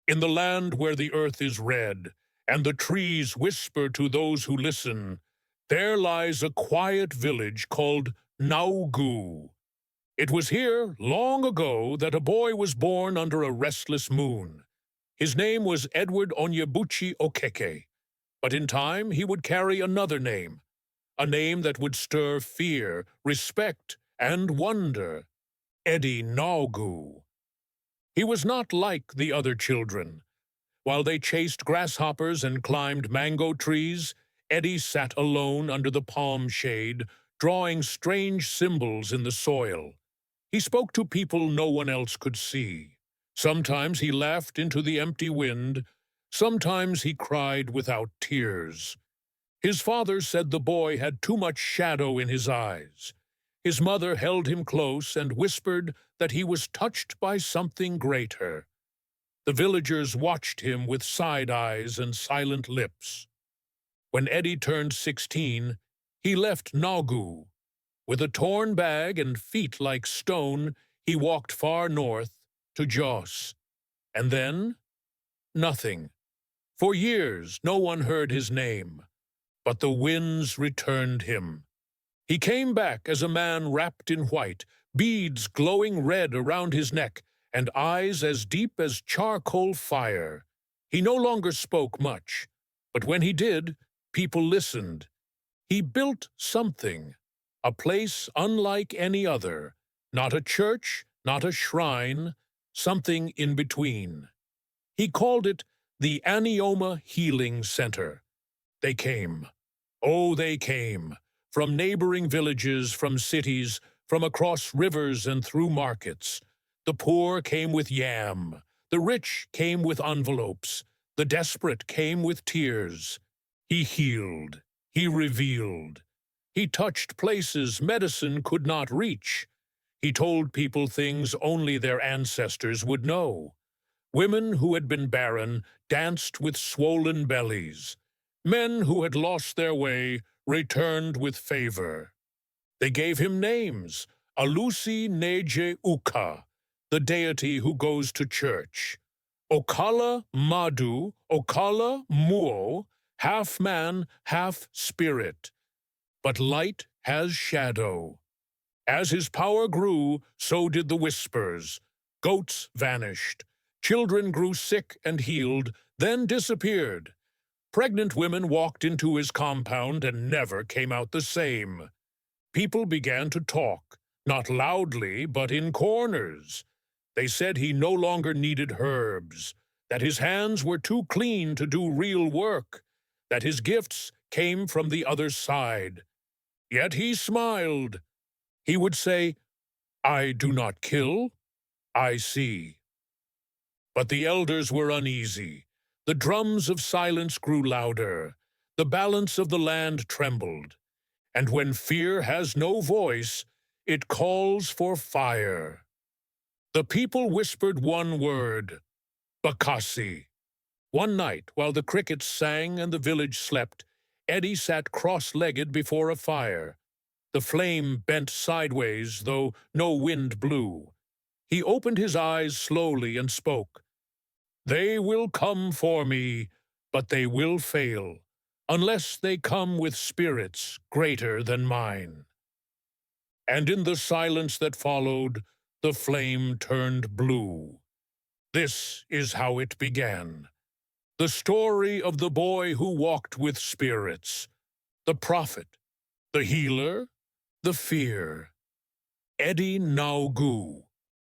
In the land where the earth is red, and the trees whisper to those who listen, there lies a quiet village called Nogu. It was here, long ago, that a boy was born under a restless moon. His name was Edward Onyebuchi Okeke, but in time he would carry another name, a name that would stir fear, respect, and wonder. Addy Nogu. He was not like the other children. While they chased grasshoppers and climbed mango trees, Addy sat alone under the palm shade, drawing strange symbols in the soil. He spoke to people no one else could see. Sometimes he laughed into the empty wind. Sometimes he cried without tears. His father said the boy had too much shadow in his eyes. His mother held him close and whispered that he was touched by something greater. The villagers watched him with side eyes and silent lips. When Addy turned 16, he left Nogu. With a torn bag and feet like stone, he walked far north to Jos. And then, nothing. For years, no one heard his name. But the winds returned him. He came back as a man wrapped in white, beads glowing red around his neck, and eyes as deep as charcoal fire. He no longer spoke much, but when he did, people listened. He built something, a place unlike any other, not a church, not a shrine, something in between. He called it the Anioma Healing Center. They came. Oh, they came, from neighboring villages, from cities, from across rivers and through markets. The poor came with yam, the rich came with envelopes, the desperate came with tears. He healed, he revealed. He touched places medicine could not reach. He told people things only their ancestors would know. Women who had been barren danced with swollen bellies. Men who had lost their way returned with favor. They gave him names, Alusi Neje Uka, the deity who goes to church, Okala Madu, Okala Muo, half man, half spirit. But light has shadow. As his power grew, so did the whispers. Goats vanished. Children grew sick and healed, then disappeared. Pregnant women walked into his compound and never came out the same. People began to talk, not loudly, but in corners. They said he no longer needed herbs, that his hands were too clean to do real work, that his gifts came from the other side. Yet he smiled. He would say, "I do not kill, I see." But the elders were uneasy. The drums of silence grew louder. The balance of the land trembled. And when fear has no voice, it calls for fire. The people whispered one word, Bakassi. One night, while the crickets sang and the village slept, Addy sat cross-legged before a fire. The flame bent sideways, though no wind blew. He opened his eyes slowly and spoke. "They will come for me, but they will fail, unless they come with spirits greater than mine." And in the silence that followed, the flame turned blue. This is how it began. The story of the boy who walked with spirits, the prophet, the healer, the fear. Addy Nogu.